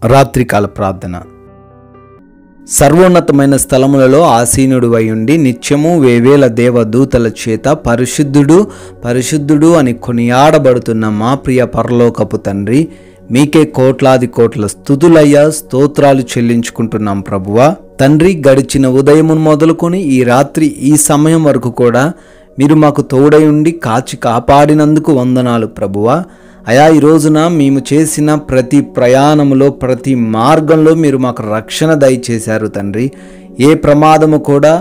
రాత్రికాల ప్రార్థన. సర్వోన్నతమైన స్థలములలో ఆసీనుడివై ఉండి నిత్యము వేవేల దేవదూతల చేత పరిశుద్ధుడు పరిశుద్ధుడు అని కొనియాడబడుతున్న మా ప్రియ పరలోకపు తండ్రి, మీకే కోట్లాది కోట్ల స్తుతులయ్యా, స్తోత్రాలు చెల్లించుకుంటున్నాం ప్రభువా. తండ్రి, గడిచిన ఉదయం మొదలుకొని ఈ రాత్రి ఈ సమయం వరకు కూడా మీరు మాకు తోడై ఉండి కాచి కాపాడినందుకు వందనాలు ప్రభువా. అయా, ఈ రోజున మేము చేసిన ప్రతి ప్రయాణములో ప్రతి మార్గంలో మీరు మాకు రక్షణ దయచేశారు తండ్రి. ఏ ప్రమాదము కూడా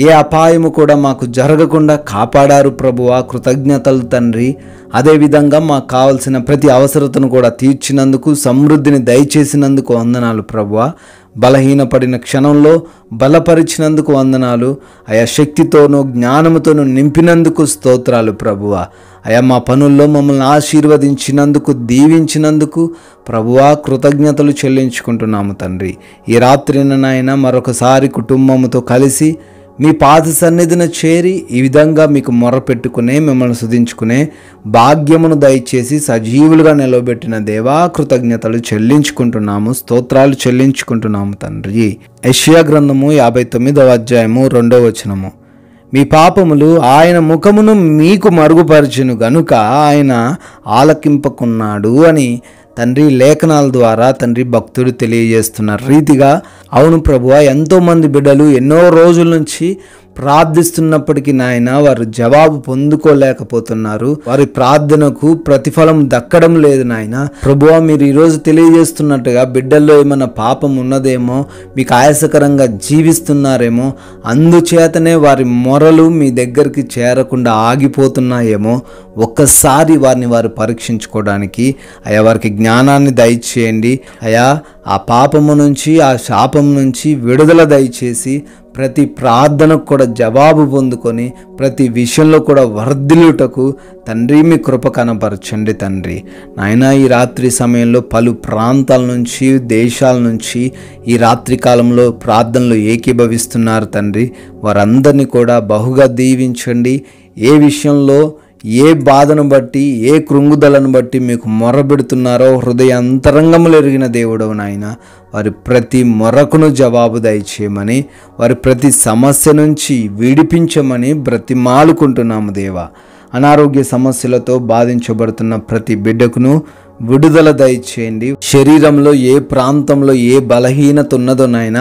ఏ అపాయము కూడా మాకు జరగకుండా కాపాడారు ప్రభువా. కృతజ్ఞతలు తండ్రి. అదేవిధంగా మాకు కావలసిన ప్రతి అవసరతను కూడా తీర్చినందుకు, సమృద్ధిని దయచేసినందుకు వందనాలు ప్రభువా. బలహీనపడిన క్షణంలో బలపరిచినందుకు వందనాలు అయా. శక్తితోనూ జ్ఞానముతోనూ నింపినందుకు స్తోత్రాలు ప్రభువా. అయా, మా పనుల్లో మమ్మల్ని ఆశీర్వదించినందుకు, దీవించినందుకు ప్రభువా కృతజ్ఞతలు చెల్లించుకుంటున్నాము తండ్రి. ఈ రాత్రిన నాయన మరొకసారి కుటుంబముతో కలిసి మీ పాద సన్నిధిన చేరి ఈ విధంగా మీకు మొరపెట్టుకునే, మిమ్మల్ని స్తుతించుకునే భాగ్యమును దయచేసి సజీవులుగా నిలవబెట్టిన దేవా కృతజ్ఞతలు చెల్లించుకుంటున్నాము, స్తోత్రాలు చెల్లించుకుంటున్నాము తండ్రి. యెషయా గ్రంథము 59వ అధ్యాయము 2వ వచనము. మీ పాపములు ఆయన ముఖమును మీకు మరుగుపరచును గనుక ఆయన ఆలకింపకున్నాడు అని తండ్రి లేఖనాల ద్వారా తండ్రి భక్తుడు తెలియజేస్తున్న రీతిగా, అవును ప్రభువా, ఎంతోమంది బిడ్డలు ఎన్నో రోజుల నుంచి ప్రార్థిస్తున్నప్పటికీ నాయన వారు జవాబు పొందుకోలేకపోతున్నారు. వారి ప్రార్థనకు ప్రతిఫలం దక్కడం లేదు నాయన. ప్రభువా, మీరు ఈరోజు తెలియజేస్తున్నట్టుగా బిడ్డల్లో ఏమైనా పాపం ఉన్నదేమో, మీకు ఆయాసకరంగా జీవిస్తున్నారేమో, అందుచేతనే వారి మొరలు మీ దగ్గరికి చేరకుండా ఆగిపోతున్నాయేమో, ఒక్కసారి వారిని వారు పరీక్షించుకోవడానికి అయా వారికి జ్ఞానాన్ని దయచేయండి అయా. ఆ పాపము నుంచి, ఆ శాపం నుంచి విడుదల దయచేసి ప్రతి ప్రార్థనకు కూడా జవాబు పొందుకొని ప్రతి విషయంలో కూడా వర్ధిల్లుటకు తండ్రి మీ కృప కనపరచండి తండ్రి. నాయన, ఈ రాత్రి సమయంలో పలు ప్రాంతాల నుంచి, దేశాల నుంచి ఈ రాత్రి కాలంలో ప్రార్థనలు ఏకీభవిస్తున్నారు తండ్రి. వారందరినీ కూడా బహుగా దీవించండి. ఏ విషయంలో, ఏ బాధను బట్టి, ఏ కృంగుదలను బట్టి మీకు మొరబెడుతున్నారో హృదయ అంతరంగములు ఎరిగిన దేవుడవు నాయన, వారి ప్రతి మొరకును జవాబు దయచేయమని, వారి ప్రతి సమస్య నుంచి విడిపించమని బ్రతిమాలుకుంటున్నాము దేవా. అనారోగ్య సమస్యలతో బాధించబడుతున్న ప్రతి బిడ్డకును విడుదల దయచేయండి. శరీరంలో ఏ ప్రాంతంలో ఏ బలహీనత ఉన్నదో నాయన,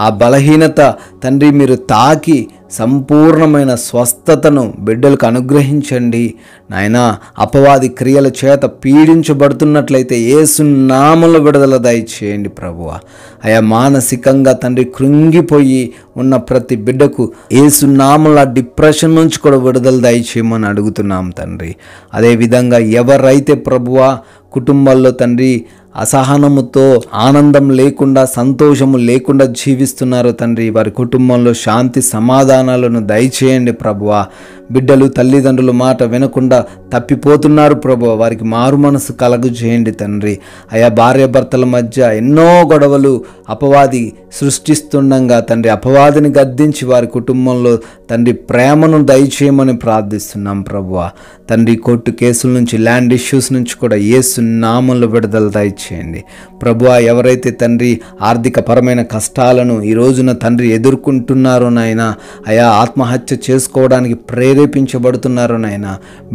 ఆ బలహీనత తండ్రి మీరు తాకి సంపూర్ణమైన స్వస్థతను బిడ్డలకు అనుగ్రహించండి నాయన. అపవాది క్రియల చేత పీడించబడుతున్నట్లయితే యేసు నామములో విడుదల దయచేయండి ప్రభువా. అయా, మానసికంగా తండ్రి కృంగిపోయి ఉన్న ప్రతి బిడ్డకు యేసు నామములో డిప్రెషన్ నుంచి కూడా విడుదల దయచేయమని అడుగుతున్నాం తండ్రి. అదేవిధంగా ఎవరైతే ప్రభువా కుటుంబాల్లో తండ్రి అసహనముతో, ఆనందం లేకుండా, సంతోషము లేకుండా జీవిస్తున్నారో తండ్రి, వారి కుటుంబంలో శాంతి సమాధానాలను దయచేయండి ప్రభువా. బిడ్డలు తల్లిదండ్రుల మాట వినకుండా తప్పిపోతున్నారు ప్రభువా, వారికి మారు మనసు కలుగు చేయండి తండ్రి. అయా, భార్యాభర్తల మధ్య ఎన్నో గొడవలు అపవాది సృష్టిస్తుండగా తండ్రి, అపవాదిని గద్దించి వారి కుటుంబంలో తండ్రి ప్రేమను దయచేయమని ప్రార్థిస్తున్నాం ప్రభువా. తండ్రి, కోర్టు కేసుల నుంచి, ల్యాండ్ ఇష్యూస్ నుంచి కూడా యేసు నామములో విడుదల దయచేయండి ప్రభువా. ఎవరైతే తండ్రి ఆర్థిక పరమైన కష్టాలను ఈ రోజున తండ్రి ఎదుర్కొంటున్నారో నాయన, అయా ఆత్మహత్య చేసుకోవడానికి ప్రేరేపించబడుతున్నారో నాయన,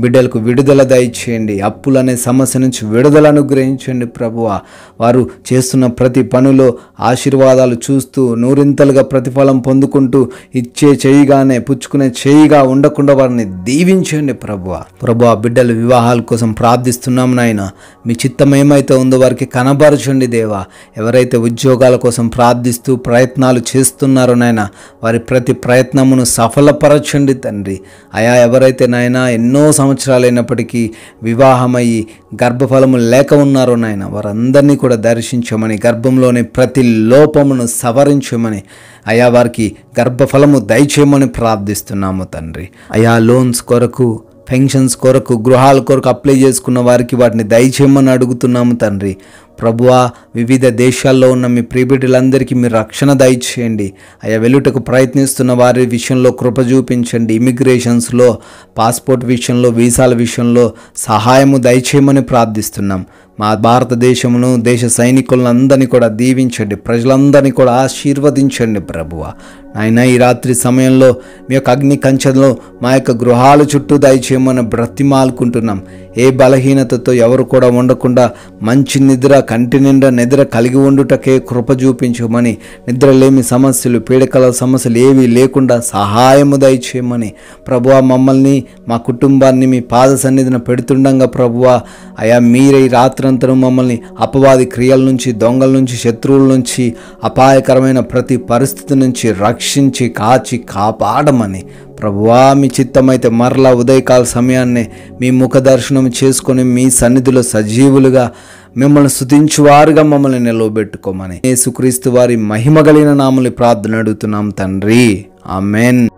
బిడ్డలకు విడుదల దయచేయండి. అప్పులనే సమస్య నుంచి విడుదల అనుగ్రహించండి ప్రభువా. వారు చేస్తున్న ప్రతి పనిలో ఆశీర్వాదాలు చూస్తూ నూరింతలుగా ప్రతిఫలం పొందుకుంటూ ఇచ్చే చేయిగానే పుచ్చుకునే చేయిగా ఉండకుండా వారిని దీవించండి ప్రభువా. ప్రభువా, బిడ్డల వివాహాల కోసం ప్రార్థిస్తున్నాం నాయన. మీ చిత్తం ఏమైతే ఉందో వారికి కనబరచండి దేవా. ఎవరైతే ఉద్యోగాల కోసం ప్రార్థిస్తూ ప్రయత్నాలు చేస్తున్నారో నాయన, వారి ప్రతి ప్రయత్నమును సఫలపరచండి తండ్రి. అయా, ఎవరైతే నాయన ఎన్నో సంవత్సరాలైనప్పటికీ వివాహమయ్యి గర్భఫలము లేక ఉన్నారో నాయన, వారందరినీ కూడా దర్శించమని, గర్భంలోని ప్రతి లోపమును సవరించమని, అయా వారికి గర్భఫలము దయచేయమని ప్రార్థిస్తున్నాము తండ్రి. అయా, లోన్స్ కొరకు, పెన్షన్స్ కొరకు, గృహాల కొరకు అప్లై చేసుకున్న వారికి వాటిని దయచేయమని అడుగుతున్నాము తండ్రి. ప్రభువా, వివిధ దేశాల్లో ఉన్న మీ ప్రియబిడ్డలందరికీ మీరు రక్షణ దయచేయండి అయ్యా. వెలుటకు ప్రయత్నిస్తున్న వారి విషయంలో కృప చూపించండి. ఇమిగ్రేషన్స్లో, పాస్పోర్ట్ విషయంలో, వీసాల విషయంలో సహాయము దయచేయమని ప్రార్థిస్తున్నాం. మా భారతదేశమును, దేశ సైనికులందరినీ కూడా దీవించండి, ప్రజలందరినీ కూడా ఆశీర్వదించండి ప్రభువా. నాయన, ఈ రాత్రి సమయంలో మీ యొక్క అగ్ని కంచెలో మా యొక్క గృహాల చుట్టూ దయచేయమని బ్రతిమాలుకుంటున్నాం. ఏ బలహీనతతో ఎవరు కూడా ఉండకుండా మంచి నిద్ర, కంటి నిండా నిద్ర కలిగి ఉండుటకే కృప చూపించమని, నిద్రలేమి సమస్యలు, పీడకల సమస్యలు ఏవి లేకుండా సహాయము దయచేయమని ప్రభువా, మమ్మల్ని మా కుటుంబాన్ని మీ పాద సన్నిధిన పెడుతుండగా ప్రభువా అయా, మీరే ఈ రాత్రంతరం మమ్మల్ని అపవాది క్రియల నుంచి, దొంగల నుంచి, శత్రువుల నుంచి, అపాయకరమైన ప్రతి పరిస్థితి నుంచి రక్షించి కాచి కాపాడమని ప్రభువా, మీ చిత్తమైతే మరలా ఉదయకాల సమయాన్నే మీ ముఖ దర్శనం చేసుకొని మీ సన్నిధిలో సజీవులుగా మిమ్మల్ని స్తుతించువారుగా మమ్మల్ని నిలవబెట్టుకోమని యేసుక్రీస్తు వారి మహిమ కలిగిన నామములో ప్రార్థన అడుగుతున్నాం తండ్రి. ఆమెన్.